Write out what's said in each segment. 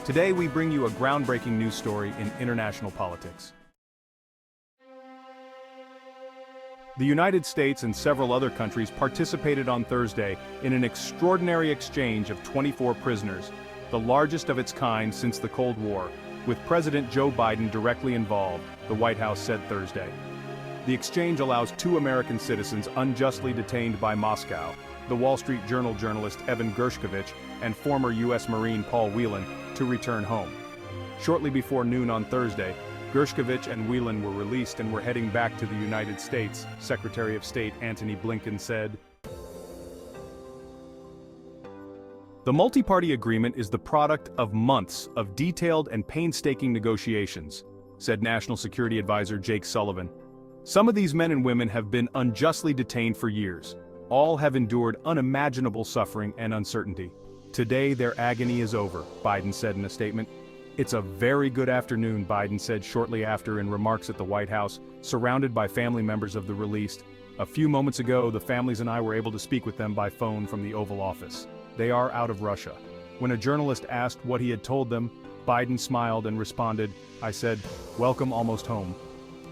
Today we bring you a groundbreaking news story in international politics. The United States and several other countries participated on Thursday in an extraordinary exchange of 24 prisoners, the largest of its kind since the Cold War, with President Joe Biden directly involved, the White House said Thursday. The exchange allows 2 American citizens unjustly detained by Moscow, the Wall Street Journal journalist Evan Gershkovich and former U.S. Marine Paul Whelan, to return home. Shortly before noon on Thursday, Gershkovich and Whelan were released and were heading back to the United States, Secretary of State Antony Blinken said. The multi-party agreement is the product of months of detailed and painstaking negotiations, said National Security Advisor Jake Sullivan. Some of these men and women have been unjustly detained for years. All have endured unimaginable suffering and uncertainty. Today their agony is over, Biden said in a statement. It's a very good afternoon, Biden said shortly after in remarks at the White House, surrounded by family members of the released. A few moments ago, the families and I were able to speak with them by phone from the Oval Office. They are out of Russia. When a journalist asked what he had told them, Biden smiled and responded, I said, welcome almost home.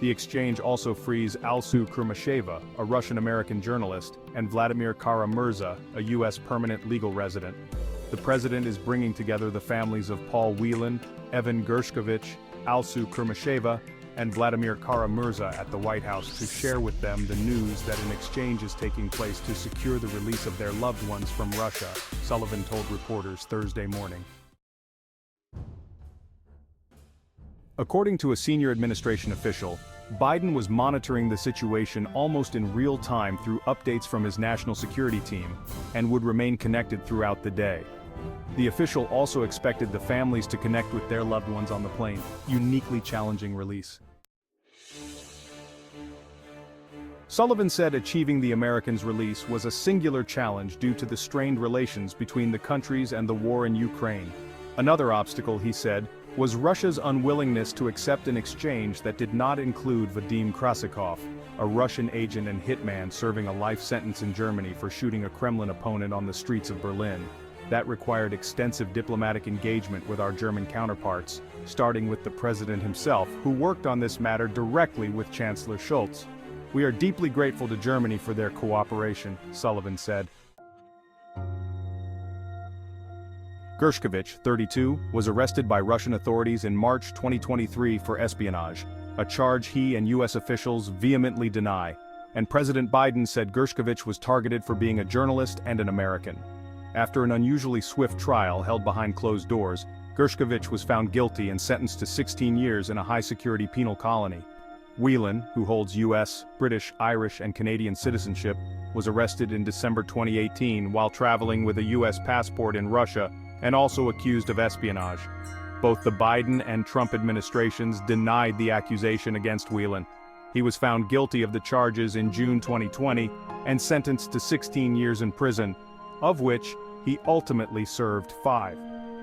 The exchange also frees Alsu Kurmasheva, a Russian-American journalist, and Vladimir Kara-Muza, a U.S. permanent legal resident. The president is bringing together the families of Paul Whelan, Evan Gershkovich, Alsu Kurmasheva, and Vladimir Kara-Muza at the White House to share with them the news that an exchange is taking place to secure the release of their loved ones from Russia, Sullivan told reporters Thursday morning. According to a senior administration official, Biden was monitoring the situation almost in real time through updates from his national security team and would remain connected throughout the day. The official also expected the families to connect with their loved ones on the plane, uniquely challenging release. Sullivan said achieving the Americans' release was a singular challenge due to the strained relations between the countries and the war in Ukraine. Another obstacle, he said, was Russia's unwillingness to accept an exchange that did not include Vadim Krasikov, a Russian agent and hitman serving a life sentence in Germany for shooting a Kremlin opponent on the streets of Berlin. That required extensive diplomatic engagement with our German counterparts, starting with the president himself, who worked on this matter directly with Chancellor Scholz. We are deeply grateful to Germany for their cooperation, Sullivan said. Gershkovich, 32, was arrested by Russian authorities in March 2023 for espionage, a charge he and U.S. officials vehemently deny, and President Biden said Gershkovich was targeted for being a journalist and an American. After an unusually swift trial held behind closed doors, Gershkovich was found guilty and sentenced to 16 years in a high-security penal colony. Whelan, who holds U.S., British, Irish, and Canadian citizenship, was arrested in December 2018 while traveling with a U.S. passport in Russia and also accused of espionage. Both the Biden and Trump administrations denied the accusation against Whelan. He was found guilty of the charges in June 2020 and sentenced to 16 years in prison, of which he ultimately served 5.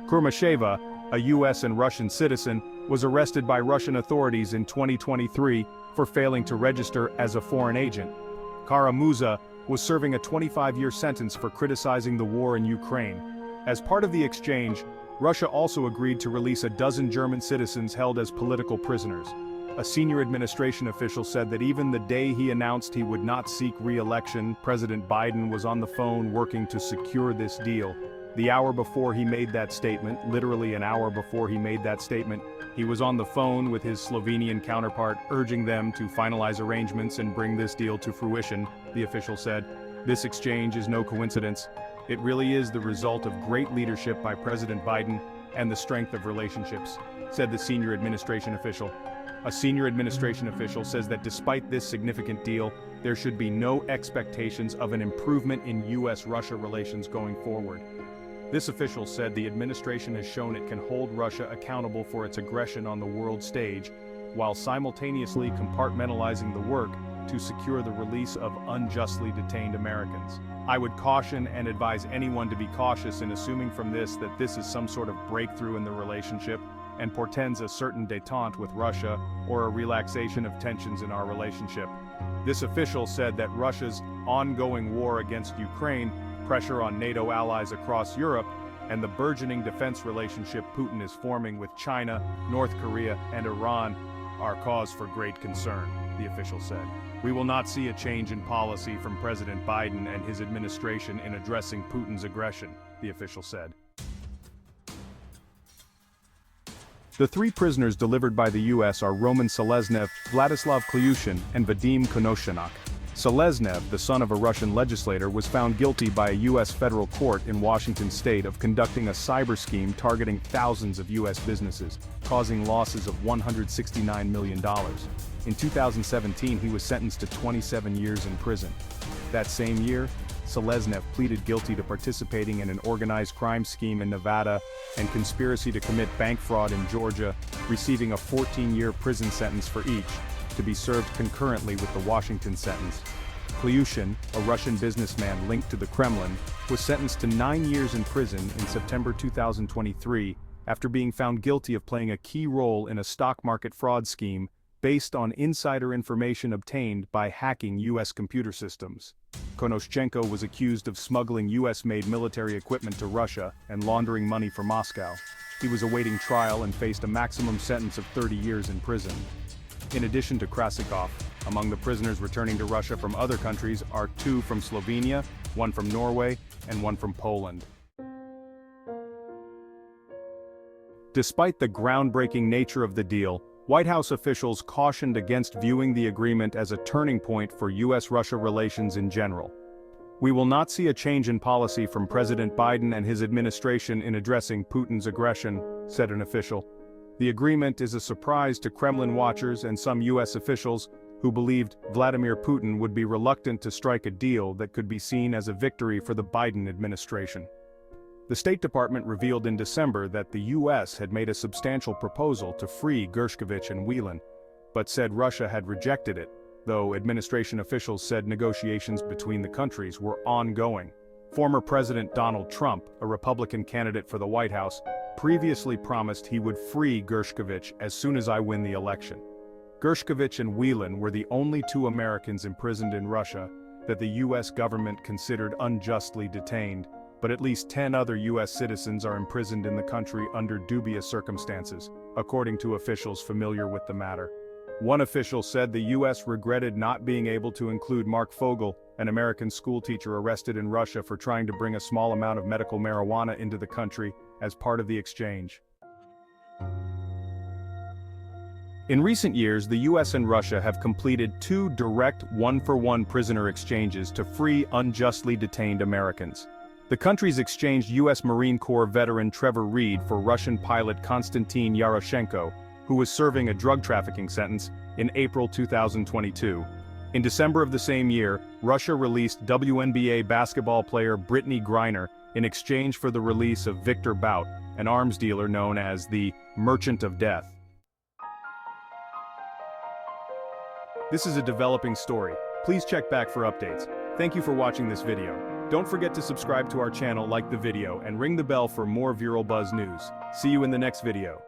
Kurmasheva, a U.S. and Russian citizen, was arrested by Russian authorities in 2023 for failing to register as a foreign agent. Kara-Muza was serving a 25-year sentence for criticizing the war in Ukraine. As part of the exchange, Russia also agreed to release a dozen German citizens held as political prisoners. A senior administration official said that even the day he announced he would not seek re-election, President Biden was on the phone working to secure this deal. The hour before he made that statement, literally an hour before he made that statement, he was on the phone with his Slovenian counterpart, urging them to finalize arrangements and bring this deal to fruition, the official said. This exchange is no coincidence. It really is the result of great leadership by President Biden and the strength of relationships, said the senior administration official. A senior administration official says that despite this significant deal, there should be no expectations of an improvement in U.S.-Russia relations going forward. This official said the administration has shown it can hold Russia accountable for its aggression on the world stage, while simultaneously compartmentalizing the work to secure the release of unjustly detained Americans. I would caution and advise anyone to be cautious in assuming from this that this is some sort of breakthrough in the relationship and portends a certain détente with Russia or a relaxation of tensions in our relationship. This official said that Russia's ongoing war against Ukraine, pressure on NATO allies across Europe, and the burgeoning defense relationship Putin is forming with China, North Korea, and Iran are cause for great concern, the official said. We will not see a change in policy from President Biden and his administration in addressing Putin's aggression, the official said. The three prisoners delivered by the U.S. are Roman Seleznev, Vladislav Klyushin, and Vadim Konoshenak. Seleznev, the son of a Russian legislator, was found guilty by a U.S. federal court in Washington state of conducting a cyber scheme targeting thousands of U.S. businesses, causing losses of $169 million. In 2017, he was sentenced to 27 years in prison. That same year, Seleznev pleaded guilty to participating in an organized crime scheme in Nevada and conspiracy to commit bank fraud in Georgia, receiving a 14-year prison sentence for each, to be served concurrently with the Washington sentence. Klyushin, a Russian businessman linked to the Kremlin, was sentenced to 9 years in prison in September 2023 after being found guilty of playing a key role in a stock market fraud scheme based on insider information obtained by hacking U.S. computer systems. Konoschenko was accused of smuggling U.S.-made military equipment to Russia and laundering money for Moscow. He was awaiting trial and faced a maximum sentence of 30 years in prison. In addition to Krasikov, among the prisoners returning to Russia from other countries are 2 from Slovenia, 1 from Norway, and 1 from Poland. Despite the groundbreaking nature of the deal, White House officials cautioned against viewing the agreement as a turning point for U.S.-Russia relations in general. We will not see a change in policy from President Biden and his administration in addressing Putin's aggression, said an official. The agreement is a surprise to Kremlin watchers and some U.S. officials who believed Vladimir Putin would be reluctant to strike a deal that could be seen as a victory for the Biden administration. The State Department revealed in December that the U.S. had made a substantial proposal to free Gershkovich and Whelan, but said Russia had rejected it, though administration officials said negotiations between the countries were ongoing. Former President Donald Trump, a Republican candidate for the White House, previously promised he would free Gershkovich as soon as I win the election. Gershkovich and Whelan were the only 2 Americans imprisoned in Russia that the U.S. government considered unjustly detained, but at least 10 other U.S. citizens are imprisoned in the country under dubious circumstances, according to officials familiar with the matter. One official said the U.S. regretted not being able to include Mark Fogel, an American schoolteacher arrested in Russia for trying to bring a small amount of medical marijuana into the country as part of the exchange. In recent years, the U.S. and Russia have completed 2 direct one-for-one prisoner exchanges to free unjustly detained Americans. The countries exchanged U.S. Marine Corps veteran Trevor Reed for Russian pilot Konstantin Yaroshenko, who was serving a drug trafficking sentence, in April 2022. In December of the same year, Russia released WNBA basketball player Brittany Griner in exchange for the release of Victor Bout, an arms dealer known as the Merchant of Death. This is a developing story. Please check back for updates. Thank you for watching this video. Don't forget to subscribe to our channel, like the video, and ring the bell for more Viral Buzz news. See you in the next video.